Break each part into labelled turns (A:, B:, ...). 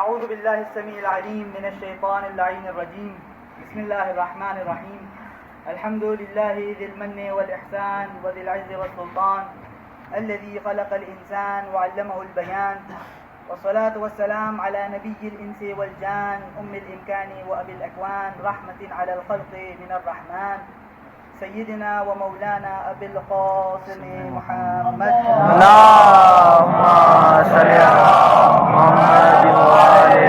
A: اعوذ باللہ السمیع العلیم من الشیطان اللعین الرجیم بسم اللہ الرحمن الرحیم الحمد للہ ذی المن والاحسان وذی العز والسلطان الذي خلق الانسان وعلمه البیان والصلاة والسلام على نبی الانس والجان ام الامکان وابی الاکوان رحمة على الخلق من الرحمن سیدنا و مولانا ابی القاسم محمد
B: اللهم صل على محمد وعلى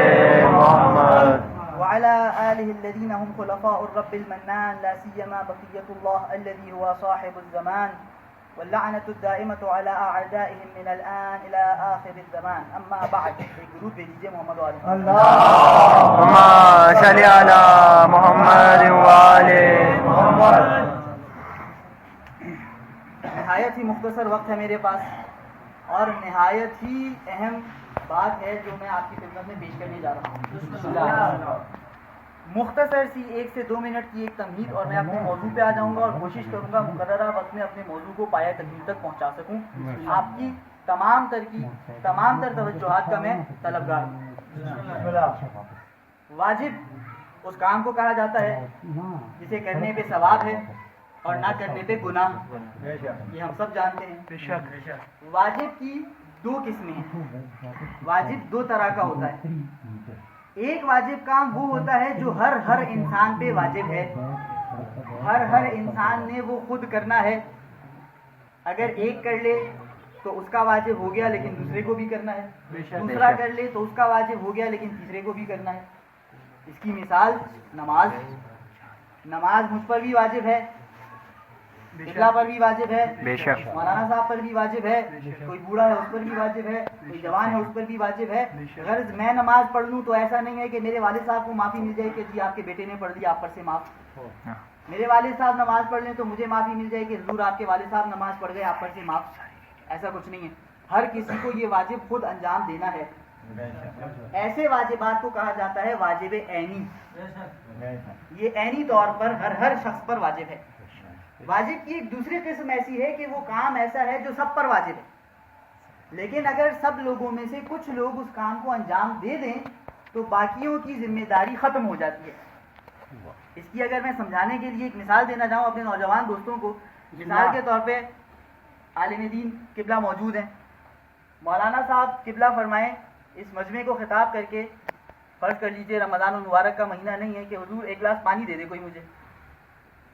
B: محمد
A: وعلى آله الذين هم خلفاء الرب المنان لا سيما بقية الله الذي هو صاحب الزمان واللعنة الدائمة على أعدائهم من الآن إلى آخر الزمان أما بعد جروب بيجي محمد وعلى
B: اللهم صل على محمد وعلى محمد.
A: نہایت ہی مختصر وقت ہے میرے پاس اور نہایت ہی اہم بات ہے جو میں آپ کی خدمت میں پیش کرنے جا رہا ہوں. مختصر سی 1 سے 2 منٹ کی ایک تمہید اور میں اپنے موضوع پہ آ جاؤں گا اور کوشش کروں گا مقررہ وقت میں اپنے موضوع کو پایہ تکمیل تک پہنچا سکوں. آپ کی تمام تر توجہات کا میں طلبگار ہوں. واجب اس کام کو کہا جاتا ہے جسے کرنے پہ ثواب ہے اور نہ کرنے پہ گناہ. یہ ہم سب جانتے ہیں. واجب کی 2 قسمیں ہیں. واجب 2 طرح کا ہوتا ہے. ایک واجب کام وہ ہوتا ہے جو ہر انسان پہ واجب ہے. ہر انسان نے وہ خود کرنا ہے. اگر ایک کر لے تو اس کا واجب ہو گیا لیکن دوسرے کو بھی کرنا ہے. دوسرا کر لے تو اس کا واجب ہو گیا لیکن تیسرے کو بھی کرنا ہے. اس کی مثال نماز مجھ پر بھی واجب ہے, قبلہ پر بھی واجب ہے, مولانا صاحب پر بھی واجب ہے, کوئی بوڑھا ہے اس پر بھی واجب ہے, کوئی جوان ہے اس پر بھی واجب ہے. غرض میں نماز پڑھ لوں تو ایسا نہیں ہے کہ میرے والد صاحب کو معافی مل جائے کہ جی آپ کے بیٹے نے پڑھ لی آپ پر سے معاف. میرے والد صاحب نماز پڑھ لیں تو مجھے معافی مل جائے کہ حضور آپ کے والد صاحب نماز پڑھ گئے آپ پر سے معاف. ایسا کچھ نہیں ہے. ہر کسی کو یہ واجب خود انجام دینا ہے. ایسے واجبات کو کہا جاتا ہے واجب عینی. یہ عینی طور پر ہر شخص پر واجب ہے. واجب کی ایک دوسری قسم ایسی ہے کہ وہ کام ایسا ہے جو سب پر واجب ہے, لیکن اگر سب لوگوں میں سے کچھ لوگ اس کام کو انجام دے دیں تو باقیوں کی ذمہ داری ختم ہو جاتی ہے. اس کی اگر میں سمجھانے کے لیے ایک مثال دینا چاہوں اپنے نوجوان دوستوں کو, مثال کے طور پہ عالم دین قبلہ موجود ہیں. مولانا صاحب قبلہ فرمائیں اس مجمع کو خطاب کر کے, فرض کر لیجئے رمضان المبارک کا مہینہ نہیں ہے, کہ حضور ایک گلاس پانی دے دے کوئی مجھے.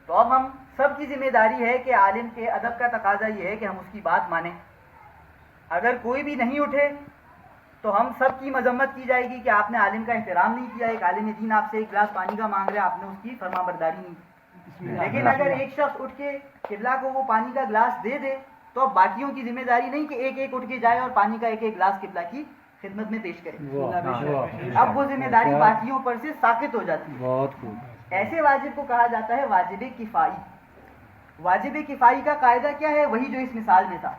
A: تو اب ہم سب کی ذمہ داری ہے کہ عالم کے ادب کا تقاضا یہ ہے کہ ہم اس کی بات مانیں. اگر کوئی بھی نہیں اٹھے تو ہم سب کی مذمت کی جائے گی کہ آپ نے عالم کا احترام نہیں کیا. ایک عالم دین آپ سے ایک گلاس پانی کا مانگ رہے, آپ نے اس کی فرما برداری نہیں. لیکن اگر ایک شخص اٹھ کے قبلہ کو وہ پانی کا گلاس دے دے تو اب باقیوں کی ذمہ داری نہیں کہ ایک اٹھ کے جائے اور پانی کا ایک گلاس قبلہ کی خدمت میں پیش کرے. اب وہ ذمہ داری باقیوں پر سے ساقط ہو جاتی ہے.
B: بہت خوب.
A: ایسے واجب کو کہا جاتا ہے واجب کفائی. واجب کفائی کا قاعدہ کیا ہے؟ وہی جو اس مثال میں تھا.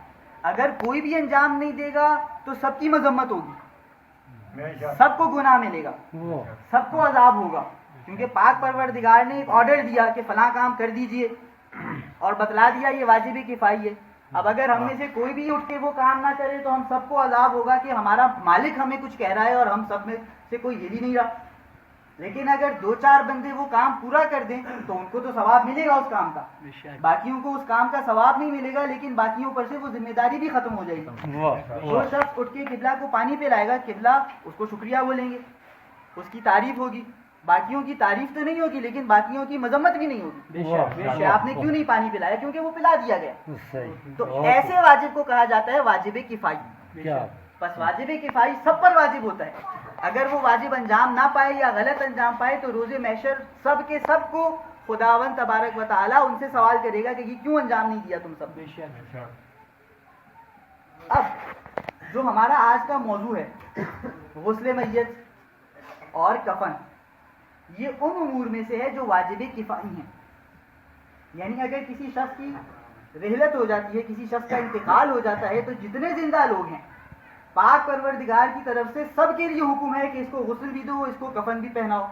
A: اگر کوئی بھی انجام نہیں دے گا تو سب کی مذمت ہوگی, سب کو گناہ ملے گا, سب کو عذاب ہوگا, کیونکہ پاک پروردگار نے ایک آرڈر دیا کہ فلاں کام کر دیجئے اور بتلا دیا یہ واجب کفائی ہے. اب اگر ہم میں سے کوئی بھی اٹھ کے وہ کام نہ کرے تو ہم سب کو عذاب ہوگا کہ ہمارا مالک ہمیں کچھ کہہ رہا ہے اور ہم سب میں سے کوئی ہل ہی نہیں رہا. لیکن اگر 2-4 بندے وہ کام پورا کر دیں تو ان کو تو ثواب ملے گا اس کام کا, باقیوں کو اس کام کا ثواب نہیں ملے گا, لیکن باقیوں پر سے وہ ذمہ داری بھی ختم ہو جائے گی. جو شخص اٹھ کے قبلہ کو پانی پلائے گا, قبلہ اس کو شکریہ بولیں گے, اس کی تعریف ہوگی. باقیوں کی تعریف تو نہیں ہوگی لیکن باقیوں کی مذمت بھی نہیں ہوگی. آپ نے کیوں نہیں پانی پلایا؟ کیونکہ وہ پلا دیا گیا. تو ایسے واجب کو کہا جاتا ہے واجب کفائی. بس واجب کفائی سب پر واجب ہوتا ہے. اگر وہ واجب انجام نہ پائے یا غلط انجام پائے تو روز محشر سب کے سب کو خداوند تبارک و تعالیٰ ان سے سوال کرے گا کہ یہ کیوں انجام نہیں دیا تم سب. اب جو ہمارا آج کا موضوع ہے غسل میت اور کفن, یہ ان امور میں سے ہے جو واجب کفائی ہیں. یعنی اگر کسی شخص کی رحلت ہو جاتی ہے, کسی شخص کا انتقال ہو جاتا ہے, تو جتنے زندہ لوگ ہیں پاک پروردگار کی طرف سے سب کے لیے حکم ہے کہ اس کو غسل بھی دو, اس کو کفن بھی پہناؤ.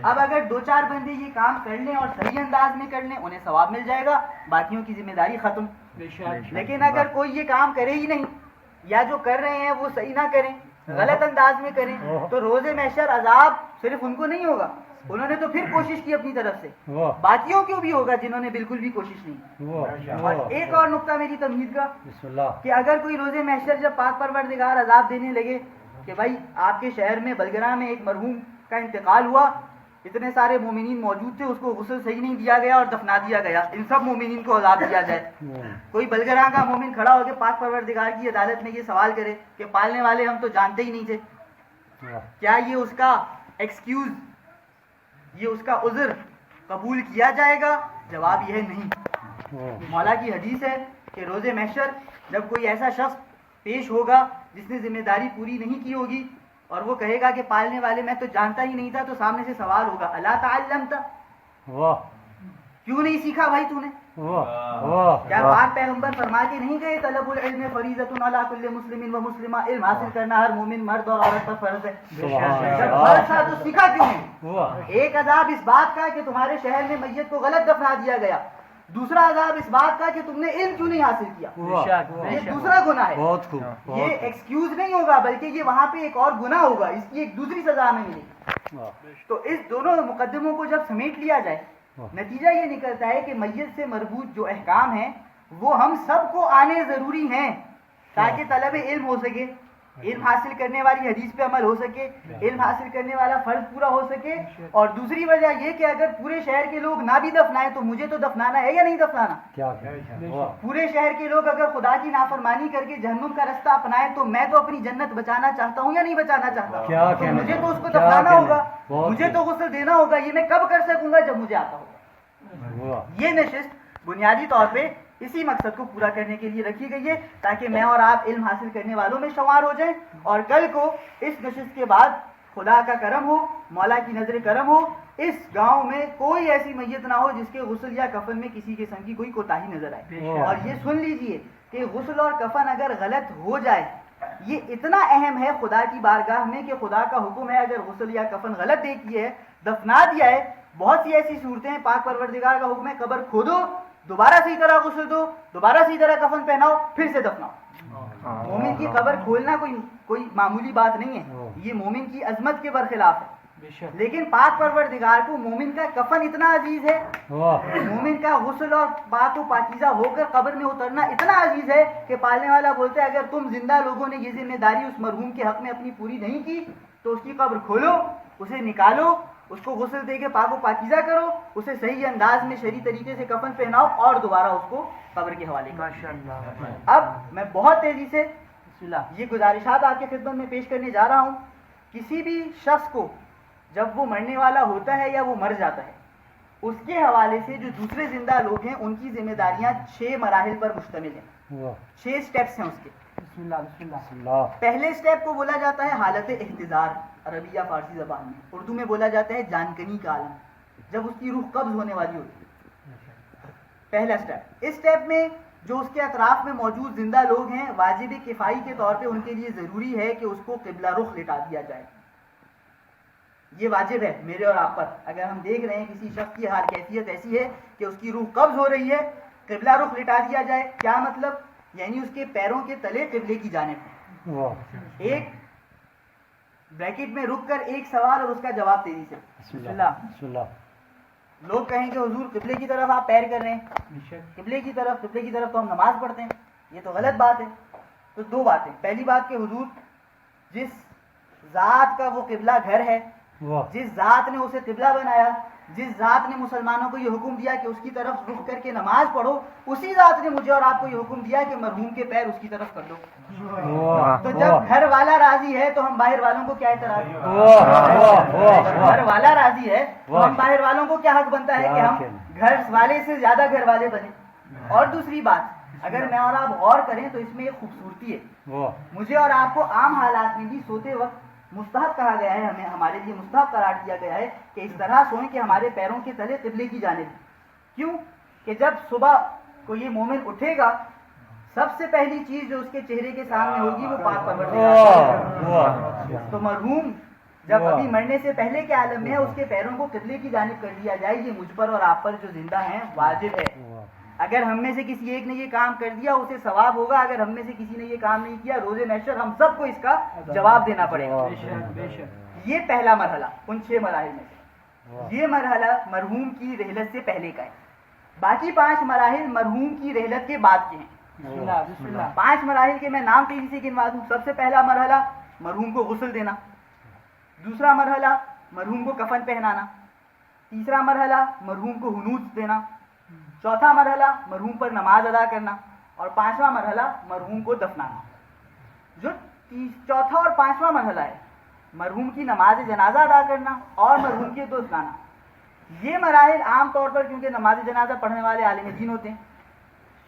A: اب اگر 2-4 بندے یہ کام کر لیں اور صحیح انداز میں کر لیں انہیں ثواب مل جائے گا, باقیوں کی ذمہ داری ختم. لیکن اگر کوئی یہ کام کرے ہی نہیں یا جو کر رہے ہیں وہ صحیح نہ کریں غلط انداز میں کریں تو روز محشر عذاب صرف ان کو نہیں ہوگا, انہوں نے تو پھر کوشش کی اپنی طرف سے, باقیوں کو بھی ہوگا جنہوں نے بالکل بھی کوشش نہیں. اور ایک اور نقطہ میری تمہید کا کہ اگر کوئی روز محشر جب پاک پروردگار عذاب دینے لگے کہ بھائی آپ کے شہر میں بلگرہ میں ایک مرحوم کا انتقال ہوا, اتنے سارے مومنین موجود تھے, اس کو غسل صحیح نہیں دیا گیا اور دفنا دیا گیا, ان سب مومنین کو عذاب دیا جائے. کوئی بلگرہ کا مومن کھڑا ہو کے پاک پروردگار کی عدالت میں یہ سوال کرے کہ پالنے والے ہم تو جانتے ہی نہیں تھے, کیا یہ اس کا ایکسکیوز, یہ اس کا عذر قبول کیا جائے گا؟ جواب یہ ہے نہیں. مولا کی حدیث ہے کہ روز محشر جب کوئی ایسا شخص پیش ہوگا جس نے ذمہ داری پوری نہیں کی ہوگی اور وہ کہے گا کہ پالنے والے میں تو جانتا ہی نہیں تھا, تو سامنے سے سوال ہوگا الا تعلمت, کیوں نہیں سیکھا بھائی تو نے؟ کیا پاک پیغمبر فرما کے نہیں گئے طلب العلم فریضۃ علی کل مسلم و مسلمہ, علم حاصل کرنا ہر مومن مرد اور عورت پر فرض ہے. جب فرض تھا تو سیکھا کیوں نہیں؟ ایک عذاب اس بات کا کہ تمہارے شہر میں میت کو غلط دفنا دیا گیا, دوسرا عذاب اس بات کا کہ تم نے علم کیوں نہیں حاصل کیا, یہ دوسرا گناہ ہے. یہ ایکسکیوز نہیں ہوگا بلکہ یہ وہاں پہ ایک اور گناہ ہوگا, اس کی ایک دوسری سزا ہمیں ملے گی. تو اس دونوں مقدموں کو جب سمیٹ لیا جائے نتیجہ یہ نکلتا ہے کہ میت سے مربوط جو احکام ہیں وہ ہم سب کو آنے ضروری ہیں تاکہ طلب علم ہو سکے, علم حاصل کرنے والی حدیث پہ عمل ہو سکے, علم حاصل کرنے والا فرض پورا ہو سکے. اور دوسری وجہ یہ کہ اگر پورے شہر کے لوگ نہ بھی دفنائیں تو مجھے تو دفنانا ہے یا نہیں دفنانا؟ پورے شہر کے لوگ اگر خدا کی نافرمانی کر کے جہنم کا رستہ اپنائیں تو میں تو اپنی جنت بچانا چاہتا ہوں یا نہیں بچانا چاہتا؟ تو مجھے تو اس کو دفنانا ہوگا, مجھے تو غسل دینا ہوگا. یہ میں کب کر سکوں گا؟ جب مجھے آتا ہوگا. یہ نشست بنیادی طور پہ اسی مقصد کو پورا کرنے کے لیے رکھی گئی ہے تاکہ میں اور آپ علم حاصل کرنے والوں میں شمار ہو جائیں, اور کل کو اس نشست کے بعد خدا کا کرم ہو, مولا کی نظر کرم ہو, اس گاؤں میں کوئی ایسی میت نہ ہو جس کے غسل یا کفن میں کسی قسم کی کوئی کوتاہی نظر آئے. اور یہ سن لیجئے کہ غسل اور کفن اگر غلط ہو جائے یہ اتنا اہم ہے خدا کی بارگاہ میں کہ خدا کا حکم ہے اگر غسل یا کفن غلط دے کیے ہے, دفنا دیا ہے, بہت سی ایسی صورتیں ہیں پاک پروردگار کا حکم ہے قبر کھودو, دوبارہ صحیح طرح غسل دو, دوبارہ صحیح طرح کفن پہناؤ, پھر سے دفناؤ. مومن کی قبر کھولنا کوئی معمولی بات نہیں ہے, یہ مومن کی عظمت کے برخلاف ہے. لیکن پاک پروردگار کو مومن کا کفن اتنا عزیز ہے, مومن کا غسل اور پاک و پاکیزہ ہو کر قبر میں اترنا اتنا عزیز ہے کہ پالنے والا بولتا ہے اگر تم زندہ لوگوں نے یہ ذمہ داری اس مرحوم کے حق میں اپنی پوری نہیں کی تو اس کی قبر کھولو, اسے نکالو, اس کو غسل دے کے پاک و پاکیزہ کرو, اسے صحیح انداز میں شرعی طریقے سے کفن پہناؤ اور دوبارہ اس کو قبر کے حوالے کرو. اب میں بہت تیزی سے یہ گزارشات آپ کی خدمت میں پیش کرنے جا رہا ہوں. کسی بھی شخص کو جب وہ مرنے والا ہوتا ہے یا وہ مر جاتا ہے اس کے حوالے سے جو دوسرے زندہ لوگ ہیں ان کی ذمہ داریاں 6 مراحل پر مشتمل ہیں, 6 سٹیپس ہیں اس کے. بسم اللہ. پہلے سٹیپ کو بولا جاتا ہے حالت احتضار, عربی یا فارسی زبان میں, اردو میں بولا جاتا ہے جانکنی کا عالم, جب اس کی روح قبض ہونے والی ہوتی ہے. پہلا سٹیپ. اس سٹیپ میں جو اس کے اطراف میں موجود زندہ لوگ ہیں واجب کفائی کے طور پہ ان کے لیے ضروری ہے کہ اس کو قبلہ رخ لٹا دیا جائے. یہ واجب ہے میرے اور آپ پر. اگر ہم دیکھ رہے ہیں کسی شخص کی حال کیفیت ایسی ہے کہ اس کی روح قبض ہو رہی ہے, قبلہ رخ لٹا دیا جائے. کیا مطلب؟ یعنی اس کے پیروں کے تلے قبلے کی جانب. ایک بریکٹ میں رک کر ایک سوال اور اس کا جواب تیزی سے. بسم اللہ. لوگ کہیں کہ حضور قبلے کی طرف آپ پیر کر رہے ہیں, قبلے کی طرف تو ہم نماز پڑھتے ہیں, یہ تو غلط بات ہے. تو 2 باتیں. پہلی بات کہ حضور جس ذات کا وہ قبلہ گھر ہے, جس ذات نے اسے قبلہ بنایا, جس ذات نے مسلمانوں کو یہ حکم دیا کہ اس کی طرف رخ کر کے نماز پڑھو, اسی ذات نے مجھے اور آپ کو یہ حکم دیا کہ مرحوم کے پیر اس کی طرف کر دو. تو جب گھر والا راضی ہے تو ہم باہر والوں کو کیا اعتراض ہے؟ گھر والا راضی ہے تو ہم باہر والوں کو کیا حق بنتا ہے کہ ہم گھر والے سے زیادہ گھر والے بنے. اور دوسری بات, اگر میں اور آپ غور کریں تو اس میں ایک خوبصورتی ہے. مجھے اور آپ کو عام حالات میں بھی سوتے وقت مستحب کہا گیا ہے, ہمیں ہمارے لیے مستحب قرار دیا گیا ہے کہ اس طرح سوئیں کہ ہمارے پیروں کے تلے قبلے کی جانب. کیوں کہ جب صبح کو یہ مومن اٹھے گا سب سے پہلی چیز جو اس کے چہرے کے سامنے ہوگی وہ پاک پروردگار. تو مرحوم جب ابھی مرنے سے پہلے کے عالم میں ہے اس کے پیروں کو قبلے کی جانب کر دیا جائے, یہ مجھ پر اور آپ پر جو زندہ ہیں واجب ہے. اگر ہم میں سے کسی ایک نے یہ کام کر دیا اسے ثواب ہوگا, اگر ہم میں سے کسی نے یہ کام نہیں کیا روز محشر ہم سب کو اس کا جواب دینا پڑے گا. یہ پہلا مرحلہ ان 6 مراحل میں سے. یہ مرحلہ مرحوم کی رحلت سے پہلے کا ہے. باقی 5 مراحل مرحوم کی رحلت کے بعد کے ہیں. 5 مراحل کے میں نام تیزی سے گنوا دوں. سب سے پہلا مرحلہ مرحوم کو غسل دینا. دوسرا مرحلہ مرحوم کو کفن پہنانا. تیسرا مرحلہ مرحوم کو حنوط دینا. چوتھا مرحلہ مرحوم پر نماز ادا کرنا. اور 5واں مرحلہ مرحوم کو دفنانا. جو چوتھا اور 5واں مرحلہ ہے مرحوم کی نماز جنازہ ادا کرنا اور مرحوم کے دفنانا. یہ مراحل عام طور پر کیونکہ نماز جنازہ پڑھنے والے عالم دین ہوتے ہیں,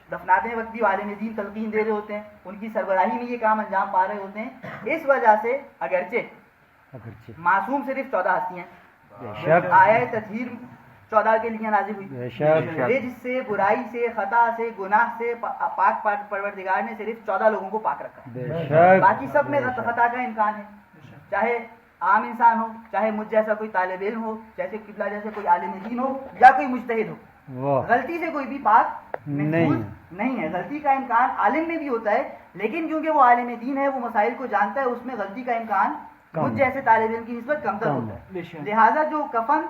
A: دفناتے وقت بھی عالم دین تلقین دے رہے ہوتے ہیں, ان کی سربراہی میں یہ کام انجام پا رہے ہوتے ہیں. اس وجہ سے اگرچہ معصوم صرف 14 ہستی ہیں, آیت تطہیر 14 کے لیے نازل ہوئی, رجس سے, برائی سے, خطا سے, گناہ سے پاک پروردگار نے صرف 14 لوگوں کو پاک رکھا. باقی سب میں خطا کا امکان ہے, چاہے عام انسان ہو, چاہے مجھ جیسا کوئی طالب علم ہو, جیسے قبلہ جیسے کوئی عالم دین ہو, یا کوئی مجتہد ہو. غلطی سے کوئی بھی پاک نہیں ہے. غلطی کا امکان عالم میں بھی ہوتا ہے, لیکن کیونکہ وہ عالم دین ہے, وہ مسائل کو جانتا ہے, اس میں غلطی کا امکان مجھ جیسے طالب علم کی نسبت کمتر ہوتا ہے. لہٰذا جو کفن,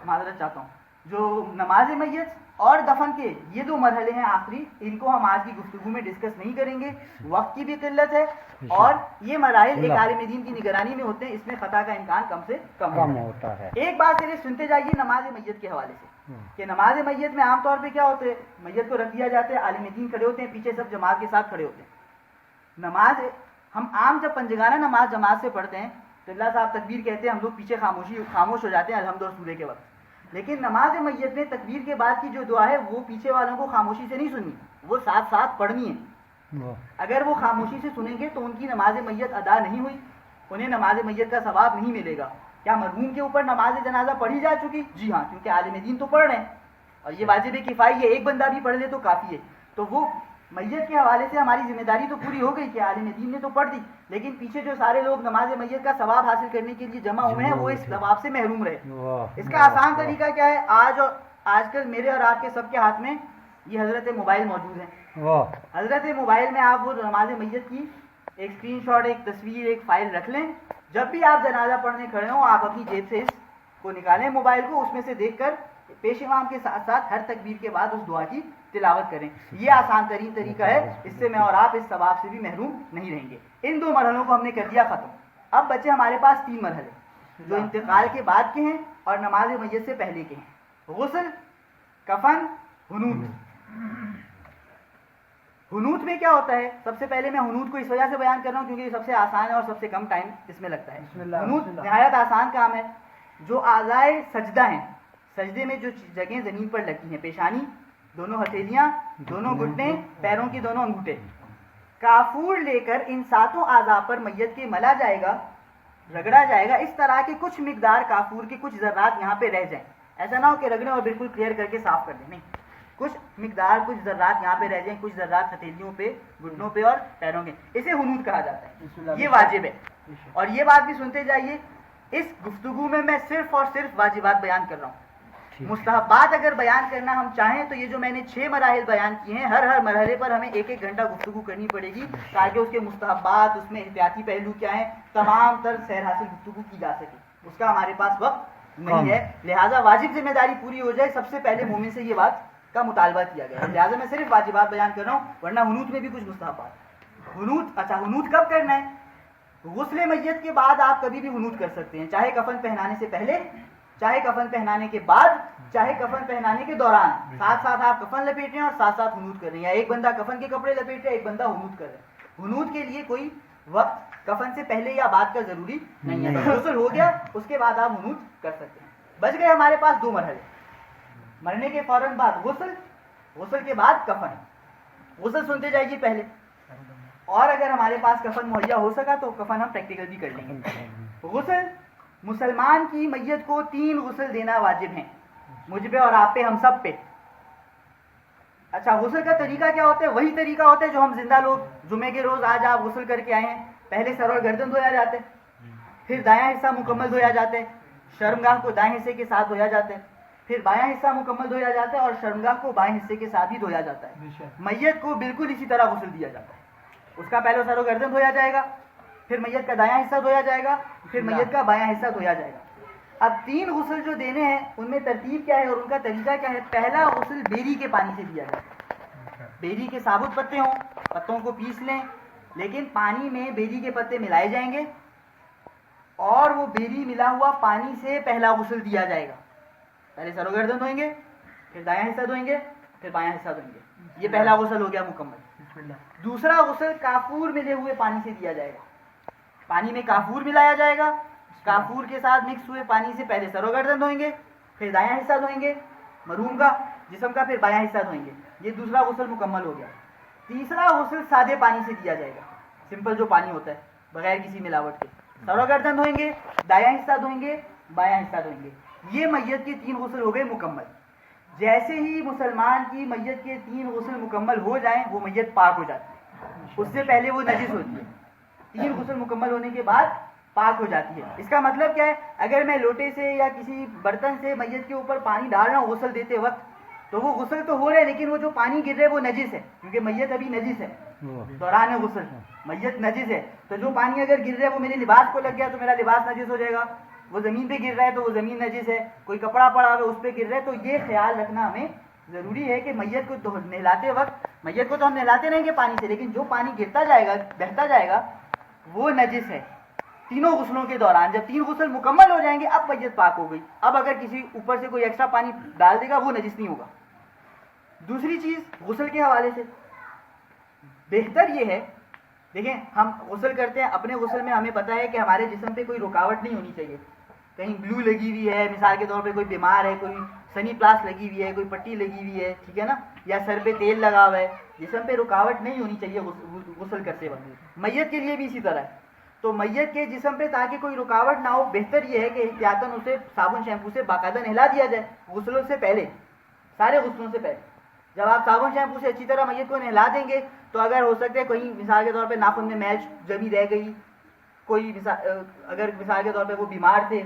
A: معذرت چاہتا ہوں, جو نماز میت اور دفن کے یہ 2 مرحلے ہیں آخری, ان کو ہم آج کی گفتگو میں ڈسکس نہیں کریں گے. وقت کی بھی قلت ہے اور یہ مراحل ایک عالم دین کی نگرانی میں ہوتے ہیں, اس میں خطا کا امکان کم سے کم ہوتا ہے. ایک بات صرف سنتے جائیے نماز میت کے حوالے سے کہ نماز میت میں عام طور پہ کیا ہوتے ہیں, میت کو رکھ دیا جاتا ہے, عالم دین کھڑے ہوتے ہیں, پیچھے سب جماعت کے ساتھ کھڑے ہوتے ہیں. نماز ہم عام جب پنجگانہ نماز جماعت سے پڑھتے ہیں تو اللہ صاحب تکبیر کہتے ہیں, ہم لوگ پیچھے خاموش ہو جاتے ہیں الحمد اور سورہ کے وقت. لیکن نماز میت میں تکبیر کے بعد کی جو دعا ہے وہ پیچھے والوں کو خاموشی سے نہیں سننی, وہ ساتھ ساتھ پڑھنی ہے. اگر وہ خاموشی سے سنیں گے تو ان کی نماز میت ادا نہیں ہوئی, انہیں نماز میت کا ثواب نہیں ملے گا. کیا مرحوم کے اوپر نماز جنازہ پڑھی جا چکی؟ جی ہاں, کیونکہ عالم دین تو پڑھ رہے ہیں اور یہ واجب کفائی ہے, ایک بندہ بھی پڑھ لے تو کافی ہے. تو وہ میت کے حوالے سے ہماری ذمہ داری تو پوری ہو گئی کہ عالم دین نے تو پڑھ دی, لیکن پیچھے جو سارے لوگ نماز میت کا ثواب حاصل کرنے کے لیے جمع ہوئے ہیں وہ اس ثواب سے محروم رہے. اس کا آسان طریقہ کیا ہے, آج کل میرے اور آپ کے سب کے ہاتھ میں یہ حضرت موبائل موجود ہیں. حضرت موبائل میں آپ وہ نماز میت کی ایک اسکرین شاٹ, ایک تصویر, ایک فائل رکھ لیں. جب بھی آپ جنازہ پڑھنے کھڑے ہوں آپ اپنی جیب سے اس کو نکالیں موبائل کو, اس میں سے دیکھ کر پیش امام کے ساتھ ساتھ ہر تکبیر کے بعد اس دعا کی تلاوت کریں. یہ آسان ترین طریقہ ہے, اس سے میں اور آپ اس ثواب سے بھی محروم نہیں رہیں گے. ان 2 مرحلوں کو ہم نے کر دیا ختم. اب بچے ہمارے پاس 3 مرحلے جو انتقال کے بعد کے ہیں اور نماز میت سے پہلے کے ہیں. غسل, کفن, حنوط. حنوط میں کیا ہوتا ہے؟ سب سے پہلے میں حنوط کو اس وجہ سے بیان کر رہا ہوں کیونکہ یہ سب سے آسان ہے اور سب سے کم ٹائم اس میں لگتا ہے. حنوط نہایت آسان کام ہے. جو اعضائے سجدہ ہیں, سجدے میں جو جگہیں زمین پر لگتی ہیں, پیشانی, دونوں ہتھیلیاں, دونوں گھٹنے, پیروں کے دونوں انگوٹھے, کافور لے کر ان 7 اعضاء پر میت کے ملا جائے گا, رگڑا جائے گا. اس طرح کے کچھ مقدار کافور کے کچھ ذرات یہاں پہ رہ جائیں. ایسا نہ ہو کہ رگڑیں اور بالکل کلیئر کر کے صاف کر دیں, نہیں, کچھ مقدار کچھ ذرات یہاں پہ رہ جائیں, کچھ ذرات ہتھیلیوں پہ, گھٹنوں پہ اور پیروں کے. اسے حنوط کہا جاتا ہے. یہ واجب ہے. اور یہ بات بھی سنتے جائیے, اس گفتگو میں صرف اور صرف واجبات بیان کر رہا ہوں. مستحبات اگر بیان کرنا ہم چاہیں تو یہ جو میں نے 6 مراحل بیان کیے ہیں, ہر مرحلے پر ہمیں 1 گھنٹہ گفتگو کرنی پڑے گی تاکہ اس کے مستحبات, اس میں احتیاطی پہلو کیا ہیں, تمام تر سیر حاصل گفتگو کی جا سکے. اس کا ہمارے پاس وقت نہیں ہے, لہٰذا واجب ذمہ داری پوری ہو جائے. سب سے پہلے مومن سے یہ بات کا مطالبہ کیا گیا ہے, لہٰذا میں صرف واجبات بیان کر رہا ہوں, ورنہ حنوط میں بھی کچھ مستحبات. حنوط, اچھا حنوط کب کرنا ہے؟ غسل میت کے بعد آپ کبھی بھی حنوط کر سکتے ہیں, چاہے کفن پہنانے سے پہلے, چاہے کفن پہنانے کے بعد, چاہے کفن پہنانے کے دوران. ساتھ ساتھ آپ کفن لپیٹ رہے ہیں اور ساتھ ساتھ حنوط کر رہے ہیں, یا ایک بندہ کفن کے کپڑے لپیٹ رہا ہے, ایک بندہ حنوط کر رہا ہے. حنوط کے لیے کوئی وقت کفن سے پہلے یا بعد کا ضروری نہیں ہے. غسل ہو گیا اس کے بعد آپ حنوط کر سکتے ہیں. بچ گئے ہمارے پاس 2 مرحلے. مرنے کے فوراً بعد غسل, غسل کے بعد کفن. غسل سنتے جائیے پہلے, اور اگر ہمارے پاس کفن مہیا ہو سکا تو کفن ہم پریکٹیکل بھی کر لیں گے. غسل, مسلمان کی میت کو 3 غسل دینا واجب ہیں, مجھ پہ اور آپ پہ, ہم سب پہ. اچھا غسل کا طریقہ کیا ہوتا ہے؟ وہی طریقہ ہوتا ہے جو ہم زندہ لوگ جمعے کے روز آج آپ غسل کر کے آئے ہیں. پہلے سر اور گردن دھویا جاتے ہیں, پھر دایاں حصہ مکمل دھویا جاتا ہے, شرمگاہ کو دائیں حصے کے ساتھ دھویا جاتا ہے, پھر بایاں حصہ مکمل دھویا جاتا ہے اور شرمگاہ کو بائیں حصے کے ساتھ ہی دھویا جاتا ہے. میت کو بالکل اسی طرح غسل دیا جاتا ہے. اس کا پہلے سر و گردن دھویا جائے گا, پھر میت کا دایاں حصہ دھویا جائے گا, پھر میت کا بایاں حصہ دھویا جائے گا. اب 3 غسل جو دینے ہیں ان میں ترتیب کیا ہے اور ان کا طریقہ کیا ہے. پہلا غسل بیری کے پانی سے دیا جائے گا. بیری کے ثابت پتے ہوں, پتوں کو پیس لیں, لیکن پانی میں بیری کے پتے ملائے جائیں گے اور وہ بیری ملا ہوا پانی سے پہلا غسل دیا جائے گا. پہلے سر و گردن دھوئیں گے, پھر دایاں حصہ دھوئیں گے, پھر بایاں حصہ دھوئیں گے. یہ پہلا غسل ہو گیا مکمل. دوسرا غسل کافور ملے ہوئے پانی سے دیا جائے گا. پانی میں کافور ملایا جائے گا, کافور کے ساتھ مکس ہوئے پانی سے پہلے سر و گردن دھوئیں گے, پھر دایاں حصہ دھوئیں گے مرحوم کا جسم کا, پھر بایاں حصہ دھوئیں گے. یہ دوسرا غسل مکمل ہو گیا. تیسرا غسل سادے پانی سے دیا جائے گا, سمپل جو پانی ہوتا ہے بغیر کسی ملاوٹ کے. سر و گردن دھوئیں گے, دایاں حصہ دھوئیں گے, بایاں حصہ دھوئیں گے. یہ میت کے 3 غسل ہو گئے مکمل. جیسے ہی مسلمان کی میت کے 3 غسل مکمل ہو جائیں وہ میت پاک ہو جاتی ہے. اس سے پہلے وہ نجس ہوتی ہے. 3 غسل مکمل ہونے کے بعد پاک ہو جاتی ہے. اس کا مطلب کیا ہے, اگر میں لوٹے سے یا کسی برتن سے میت کے اوپر پانی ڈال رہا ہوں غسل دیتے وقت, تو وہ غسل تو ہو رہا ہے لیکن وہ جو پانی گر رہا ہے وہ نجس ہے, کیونکہ میت ابھی نجس ہے. دوران غسل میت نجس ہے, تو جو پانی اگر گر رہا ہے وہ میرے لباس کو لگ گیا تو میرا لباس نجس ہو جائے گا. وہ زمین پہ گر رہا ہے تو وہ زمین نجس ہے. کوئی کپڑا پڑا ہوا اس پہ گر رہا ہے. تو یہ خیال رکھنا ہمیں ضروری ہے کہ میت کو نہلاتے وقت, میت کو تو ہم نہلاتے رہیں گے پانی سے, لیکن جو پانی گرتا جائے گا بہتا جائے گا وہ نجس ہے. تینوں غسلوں کے دوران جب 3 غسل مکمل ہو جائیں گے اب میت پاک ہو گئی. اب اگر کسی اوپر سے کوئی ایکسٹرا پانی ڈال دے گا وہ نجس نہیں ہوگا. دوسری چیز غسل کے حوالے سے بہتر یہ ہے, دیکھیں ہم غسل کرتے ہیں, اپنے غسل میں ہمیں پتہ ہے کہ ہمارے جسم پہ کوئی رکاوٹ نہیں ہونی چاہیے. کہیں گلو لگی ہوئی ہے, مثال کے طور پہ کوئی بیمار ہے, کوئی سنی پلاس لگی ہوئی ہے, کوئی پٹی لگی ہوئی ہے, ٹھیک ہے نا, یا سر پہ تیل لگا ہوا ہے, جسم پہ رکاوٹ نہیں ہونی چاہیے غسل کرتے وقت. میت کے لیے بھی اسی طرح ہے. تو میت کے جسم پہ تاکہ کوئی رکاوٹ نہ ہو, بہتر یہ ہے کہ احتیاطاً اسے صابن شیمپو سے باقاعدہ نہلا دیا جائے غسلوں سے پہلے, سارے غسلوں سے پہلے. جب آپ صابن شیمپو سے اچھی طرح میت کو نہلا دیں گے تو اگر ہو سکتا ہے کہیں مثال کے طور پہ ناخن میں میل جمی رہ گئی, کوئی اگر مثال کے طور پہ وہ بیمار تھے,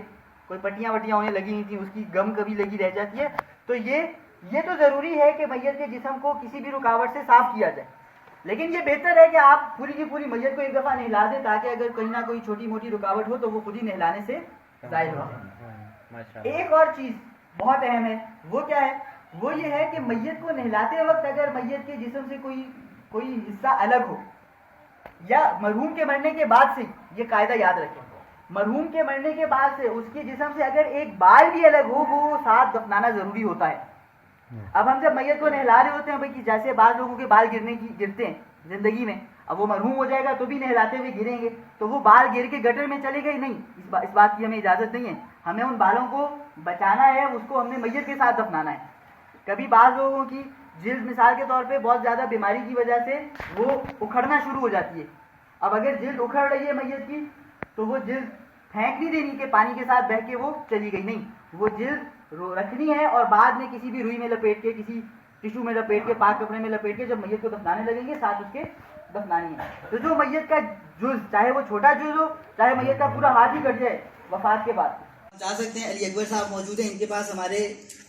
A: کوئی پٹیاں وٹیاں انہیں لگی ہوئی تھیں, اس کی گم کبھی لگی رہ جاتی ہے, تو یہ تو ضروری ہے کہ میت کے جسم کو کسی بھی رکاوٹ سے صاف کیا جائے. لیکن یہ بہتر ہے کہ آپ پوری کی پوری میت کو ایک دفعہ نہلا دیں تاکہ اگر کہیں نہ کوئی چھوٹی موٹی رکاوٹ ہو تو وہ خود ہی نہلانے سے ظاہر ہو جائے. ایک اور چیز بہت اہم ہے, وہ کیا ہے, وہ یہ ہے کہ میت کو نہلاتے وقت اگر میت کے جسم سے کوئی حصہ الگ ہو, یا مرحوم کے مرنے کے بعد سے, یہ قاعدہ یاد رکھیں, مرحوم کے مرنے کے بعد سے اس کے جسم سے اگر ایک بال بھی الگ ہو وہ ساتھ دفنانا ضروری ہوتا ہے. اب ہم جب میت کو نہلا رہے ہوتے ہیں بھائی, جیسے بعض لوگوں کے بال گرتے ہیں زندگی میں, اب وہ مرحوم ہو جائے گا تو بھی نہلاتے ہوئے گریں گے, تو وہ بال گر کے گٹر میں چلے گئے نہیں, اس بات کی ہمیں اجازت نہیں ہے. ہمیں ان بالوں کو بچانا ہے, اس کو ہم نے میت کے ساتھ دفنانا ہے. کبھی بعض لوگوں کی جلد مثال کے طور پہ بہت زیادہ بیماری کی وجہ سے وہ اکھڑنا شروع ہو جاتی ہے. اب اگر جلد اکھڑ رہی ہے میت کی تو وہ جلد پھینک نہیں دینی کہ پانی کے ساتھ بہہ کے وہ چلی گئی, نہیں, وہ جلد رکھنی ہے اور بعد میں کسی بھی روئی میں لپیٹ کے, کسی ٹشو میں لپیٹ کے, پاک کپڑے میں لپیٹ کے جب میت کو دفنانے لگیں گے ساتھ اس کے دفنانی ہے. تو جو میت کا جز, چاہے وہ چھوٹا جز ہو, چاہے میت کا پورا ہاتھ ہی کٹ جائے وفات کے بعد, پہنچا سکتے ہیں. علی اکبر صاحب موجود ہیں, ان کے پاس ہمارے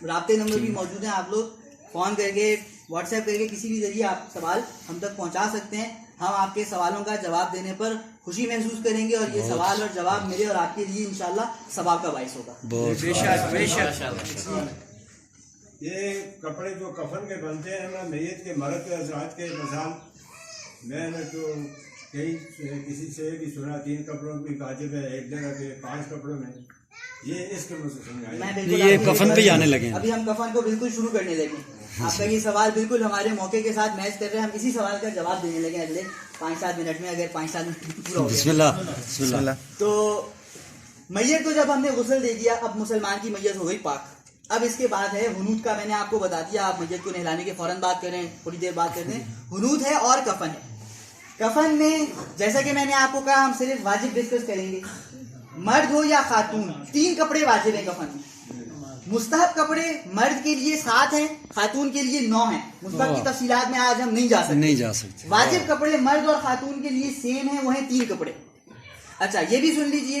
A: رابطے نمبر بھی موجود ہیں. آپ لوگ فون کر کے, واٹس ایپ کر کے, کسی بھی ذریعے آپ سوال ہم تک پہنچا سکتے ہیں. ہم آپ کے سوالوں کا جواب دینے پر خوشی محسوس کریں گے اور یہ سوال اور جواب میرے اور آپ کے لیے انشاءاللہ ثواب کا باعث ہوگا.
C: بے شک. یہ کپڑے جو کفن کے بنتے ہیں نا میت کے مرد کے حضرات کے مثال, میں نے تو کسی سے بھی سنا 3 کپڑوں کی واجب ہے, ایک جگہ پہ 5 کپڑوں میں, یہ اس کے مجھ سے سمجھایا.
D: یہ کفن پہ آنے لگے,
A: ابھی ہم کفن کو بالکل شروع کرنے لگے. آپ کا یہ سوال بالکل ہمارے موقع کے ساتھ میچ کر رہے ہیں. ہم اسی سوال کا جواب دینے لگے اگلے 5-7 منٹ میں, اگر 5-7 منٹ پورا ہو
D: بسم اللہ.
A: تو میت کو جب ہم نے غسل دے دیا, اب مسلمان کی میت ہو گئی پاک. اب اس کے بعد ہے حنوت کا. میں نے آپ کو بتا دیا, آپ میت کو نہلانے کے فوراً بات کریں, تھوڑی دیر بات کرتے ہیں. حنوت ہے اور کفن ہے. کفن میں جیسا کہ میں نے آپ کو کہا ہم صرف واجب ڈسکس کریں گے. مرد ہو یا خاتون 3 کپڑے واجب ہیں کفن میں. مستحب کپڑے مرد کے لیے 7 ہیں, خاتون کے لیے 9 ہیں. مستحب کی تفصیلات میں آج ہم نہیں جا سکتے. واجب کپڑے مرد اور خاتون کے لیے سیم ہیں, وہ ہیں 3 کپڑے. اچھا یہ بھی سن لیجئے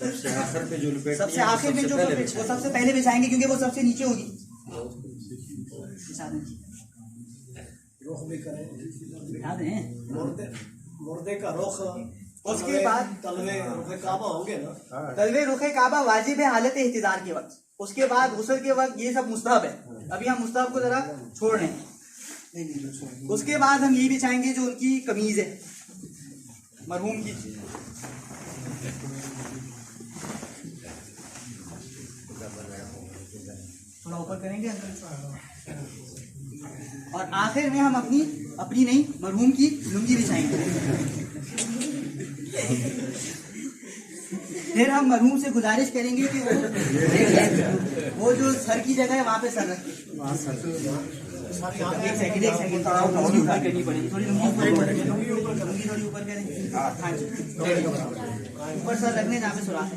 D: آخر پہ جو لپیٹ
A: سب سے آخر میں جو وہ سب سے پہلے بچھائیں گے کیونکہ وہ سب سے نیچے ہوگی. بٹھا دیں.
E: مردے کا رخ
A: اس کے بعد
E: تلوے رخ کعبہ ہوں گے نا.
A: تلوے رخ کعبہ واجب ہے حالت احتضار کے وقت. اس کے بعد غسل کے وقت یہ سب مستحب ہے. ابھی ہم مستحب کو ذرا چھوڑ رہے ہیں. اس کے بعد ہم یہ بچھائیں گے جو ان کی قمیض ہے مرحوم کی. تھوڑا اوپر کریں گے اور آخر میں ہم اپنی نہیں مرحوم کی لنگی بچھائیں گے. پھر ہم مرحوم سے گزارش کریں گے کہ وہ جو سر کی جگہ ہے وہاں پہ سر رکھیں. ایک سیکنڈ اوپر کرنی پڑے گی. تھوڑی لنگی اوپر کریں. ہاں جی اوپر سر رکھنے جہاں پہ سوراخ ہے.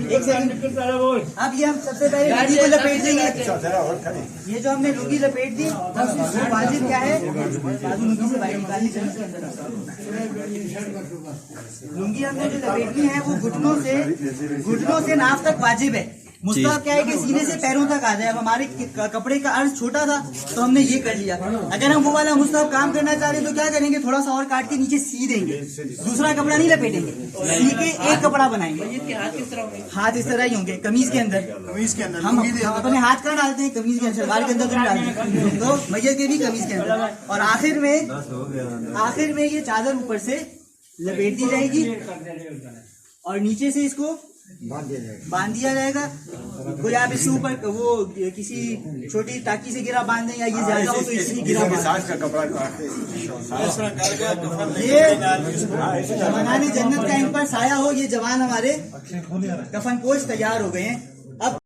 A: ایک سیکنڈ. اب یہ ہم سب سے پہلے لنگی کو لپیٹ دیں گے. یہ جو ہم نے لنگی لپیٹ دی واجب کیا ہے لنگی سے باہر نکالنی چاہیے. لنگی ہم نے جو لپیٹنی ہے وہ گھٹنوں سے ناف تک واجب ہے. مستحب کیا ہے کہ سینے سے پیروں تک آ جائے. اب ہمارے کپڑے کا عرض چھوٹا تھا تو ہم نے یہ کر لیا. اگر ہم وہ والا مستحب کام کرنا چاہ رہے ہیں تو کیا کریں گے تھوڑا سا اور کاٹ کے نیچے سی دیں گے. دوسرا کپڑا نہیں لپیٹیں گے. سی کے ایک کپڑا بنائیں گے. ہاتھ اس طرح ہی ہوں گے قمیض کے اندر. ہم اپنے ہاتھ کہاں ڈالتے ہیں قمیض کے اندر. شلوار کے اندر تو نہیں ڈالتے. تو میت کے بھی قمیض کے اندر. اور آخر میں یہ چادر اوپر سے لپیٹ دی جائے گی اور نیچے سے اس کو باندھ دیا جائے گا. کوئی آپ اس کے اوپر وہ کسی چھوٹی ٹاکی سے گرا باندھ دیں یا یہ زیادہ ہو تو اس سے گرا یہ جنت کا ان پر سایہ ہو. یہ جوان ہمارے کفن پوش تیار ہو گئے ہیں.